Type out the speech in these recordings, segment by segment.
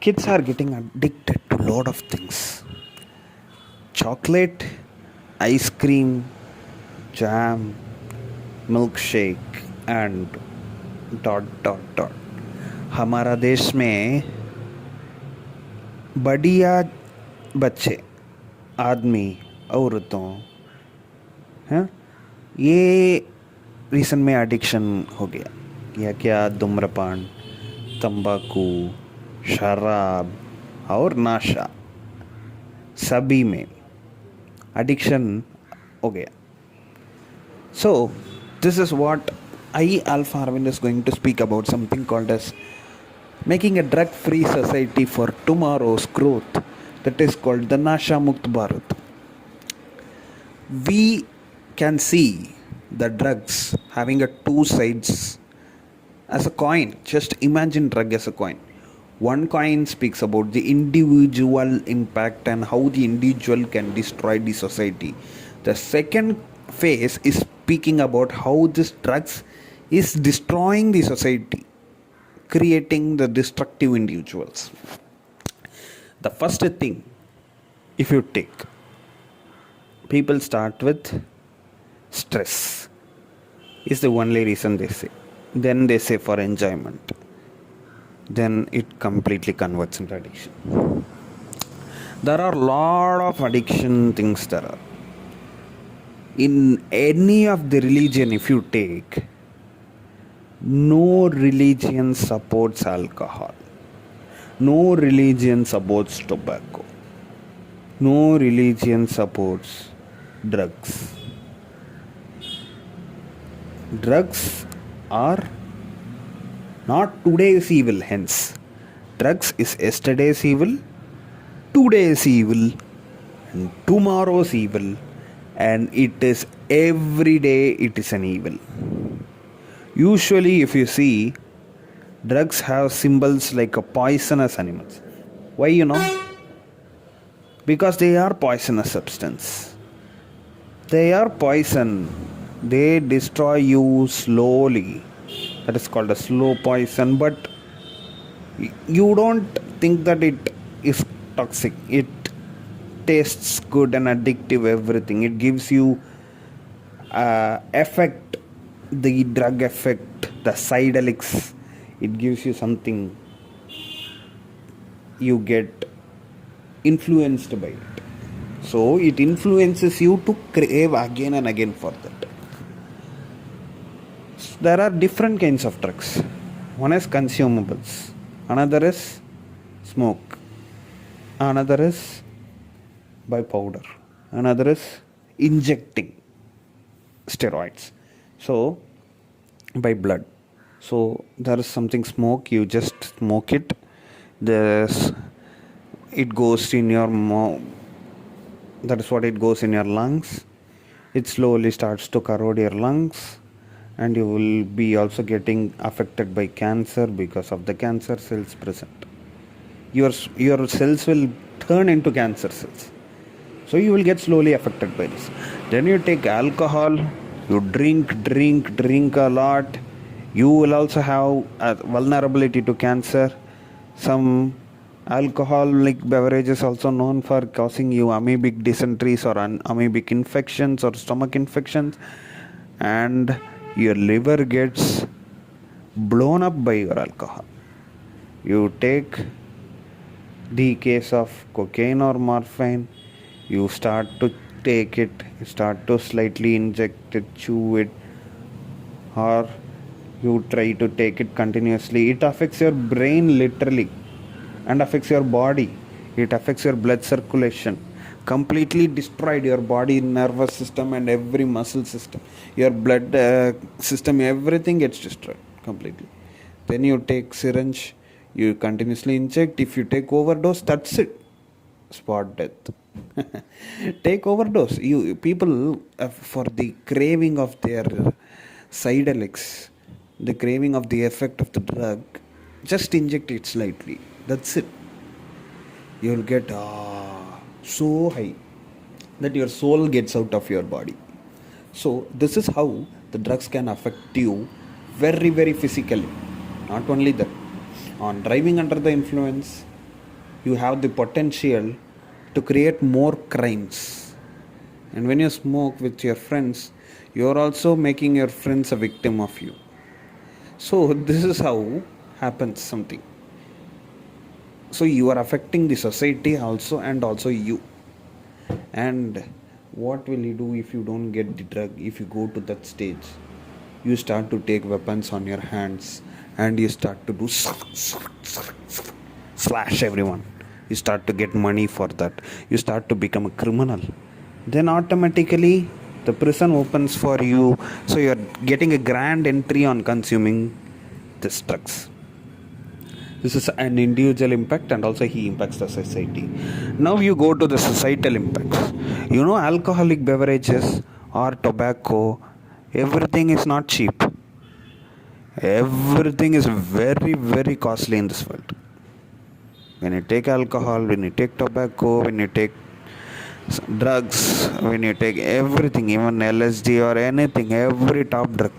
Kids are getting addicted to a lot of things: chocolate, ice cream, jam, milkshake, and dot dot dot. हमारा देश में बढ़िया बच्चे, आदमी, औरतों हैं, ये रीसेंट में एडिक्शन हो गया। या क्या, धूम्रपान, तंबाकू, शराब और नशा, सभी में एडिक्शन हो गया. So this is what I, Alpha Arvind, is going to speak about, something called as making a drug-free society for tomorrow's growth. That is called the Nasha Mukt Bharat. We can see the drugs having a two sides as a coin. Just imagine drug as a coin. One coin speaks about the individual impact and how the individual can destroy the society. The second phase is speaking about how this drugs is destroying the society, creating the destructive individuals. The first thing, if you take, people start with stress, is the only reason they say. Then they say for enjoyment. Then it completely converts into addiction. There are a lot of addiction things there are. In any of the religion, if you take, no religion supports alcohol. No religion supports tobacco. No religion supports drugs. Drugs are not today's evil, hence. Drugs is yesterday's evil, today's evil, and tomorrow's evil, and it is every day it is an evil. Usually, if you see, drugs have symbols like a poisonous animals. Why, Because they are poisonous substance. They are poison. They destroy you slowly. That is called a slow poison. But you don't think that it is toxic. It tastes good and addictive, everything. It gives you effect, the drug effect, the psychedelics. It gives you something. You get influenced by it. So it influences you to crave again and again for that. There are different kinds of drugs. One is consumables. Another is smoke. Another is by powder. Another is injecting steroids. So by blood. So there is something smoke. You just smoke it. It goes in your mouth. That is what it goes in your lungs. It slowly starts to corrode your lungs. And you will be also getting affected by cancer because of the cancer cells present. Your cells will turn into cancer cells. So you will get slowly affected by this. Then you take alcohol, you drink a lot. You will also have a vulnerability to cancer. Some alcoholic beverages also known for causing you amoebic dysenteries or amoebic infections or stomach infections. And your liver gets blown up by your alcohol. You take the case of cocaine or morphine, you start to take it, you start to slightly inject it, chew it, or you try to take it continuously. It affects your brain literally and affects your body. It affects your blood circulation. Completely destroyed your body, nervous system, and every muscle system. Your blood system, everything gets destroyed completely. Then you take syringe, you continuously inject. If you take overdose, that's it. Spot death. Take overdose. People for the craving of their psychedelics, the craving of the effect of the drug, just inject it slightly. That's it. You'll get so high that your soul gets out of your body. So this is how the drugs can affect you very, very physically. Not only that, on driving under the influence, you have the potential to create more crimes. And when you smoke with your friends, you are also making your friends a victim of you. So this is how happens something. So you are affecting the society also, and also you. And what will you do if you don't get the drug? If you go to that stage, you start to take weapons on your hands, and you start to do slash everyone. You start to get money for that. You start to become a criminal. Then automatically the prison opens for you. So you're getting a grand entry on consuming this drugs. This is an individual impact, and also he impacts the society. Now you go to the societal impacts. Alcoholic beverages or tobacco, everything is not cheap. Everything is very, very costly in this world. When you take alcohol, when you take tobacco, when you take drugs, when you take everything, even LSD or anything, every top drug,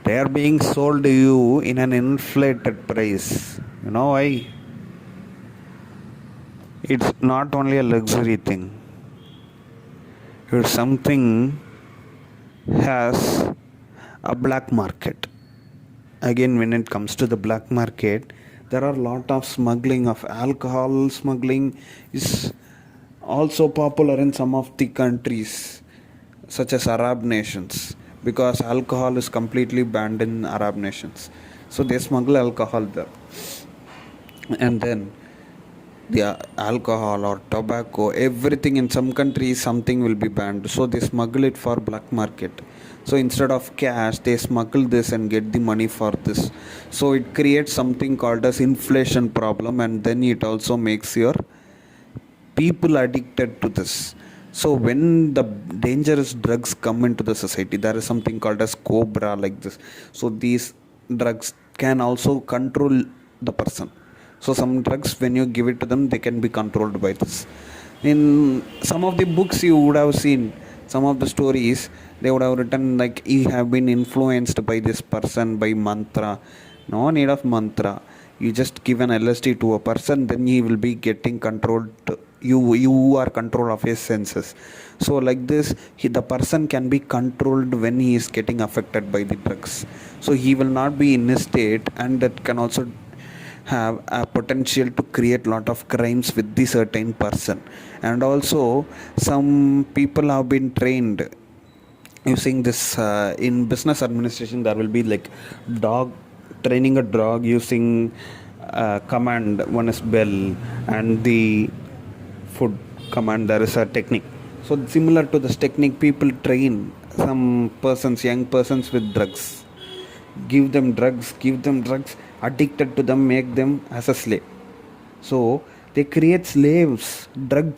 they are being sold to you in an inflated price. You know why? It's not only a luxury thing. It's something has a black market. Again, when it comes to the black market, there are a lot of smuggling of alcohol. Smuggling is also popular in some of the countries, such as Arab nations, because alcohol is completely banned in Arab nations. So they smuggle alcohol there. And then the alcohol or tobacco, everything in some countries, something will be banned. So they smuggle it for black market. So instead of cash, they smuggle this and get the money for this. So it creates something called as inflation problem, and then it also makes your people addicted to this. So when the dangerous drugs come into the society, there is something called as cobra like this. So these drugs can also control the person. So some drugs, when you give it to them, they can be controlled by this. In some of the books you would have seen, some of the stories, they would have written like, you have been influenced by this person by mantra. No need of mantra. You just give an LSD to a person, then he will be getting controlled. You are control of his senses. So like this, the person can be controlled when he is getting affected by the drugs. So he will not be in a state, and that can also have a potential to create lot of crimes with the certain person. And also some people have been trained using this in business administration. There will be like dog training a dog using command. One is bell, and the food command, there is a technique. So similar to this technique, people train some persons, young persons, with drugs. Give them drugs, addicted to them, make them as a slave. So they create slaves, drug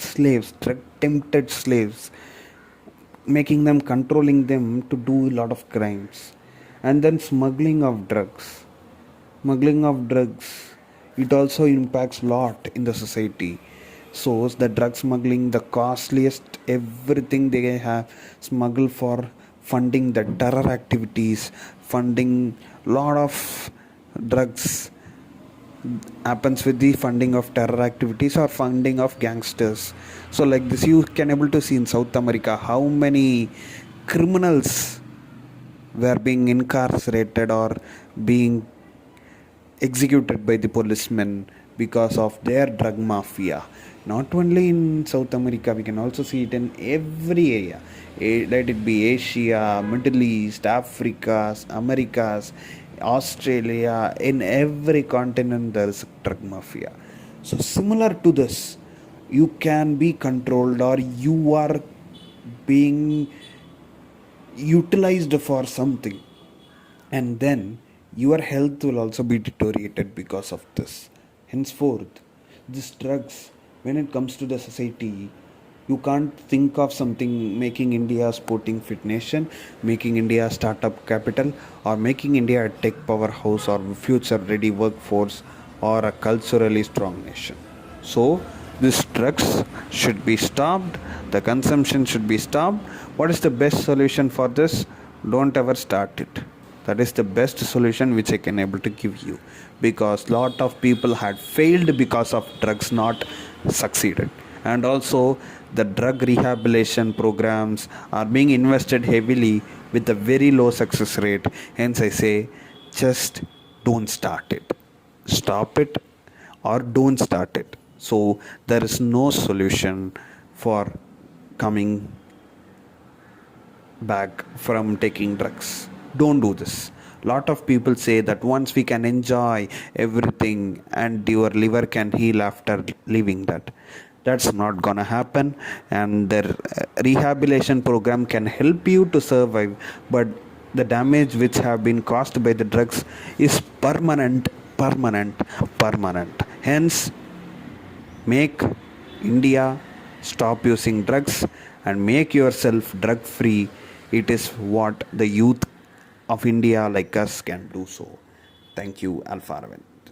tempted slaves, making them, controlling them to do a lot of crimes. And then smuggling of drugs, it also impacts a lot in the society. So the drug smuggling, the costliest everything they have smuggled for funding the terror activities, funding lot of drugs happens with the funding of terror activities or funding of gangsters. So like this, you can able to see in South America how many criminals were being incarcerated or being executed by the policemen because of their drug mafia. Not only in South America, we can also see it in every area. Let it be Asia, Middle East, Africa, Americas, Australia. In every continent there is a drug mafia. So similar to this, you can be controlled, or you are being utilized for something, and then your health will also be deteriorated because of this. Henceforth, these drugs, when it comes to the society, you can't think of something making India a sporting fit nation, making India a startup capital, or making India a tech powerhouse, or future ready workforce, or a culturally strong nation. So these drugs should be stopped, the consumption should be stopped. What is the best solution for this? Don't ever start it. That is the best solution which I can able to give you, because lot of people had failed because of drugs not succeeded. And also the drug rehabilitation programs are being invested heavily with a very low success rate. Hence I say, just don't start it. Stop it or don't start it. So there is no solution for coming back from taking drugs. Don't do this. Lot of people say that once we can enjoy everything and your liver can heal after leaving that. That's not gonna happen, and their rehabilitation program can help you to survive, but the damage which have been caused by the drugs is permanent, permanent, permanent. Hence, make India stop using drugs and make yourself drug free. It is what the youth of India like us can do so. Thank you, Alpha Aravind.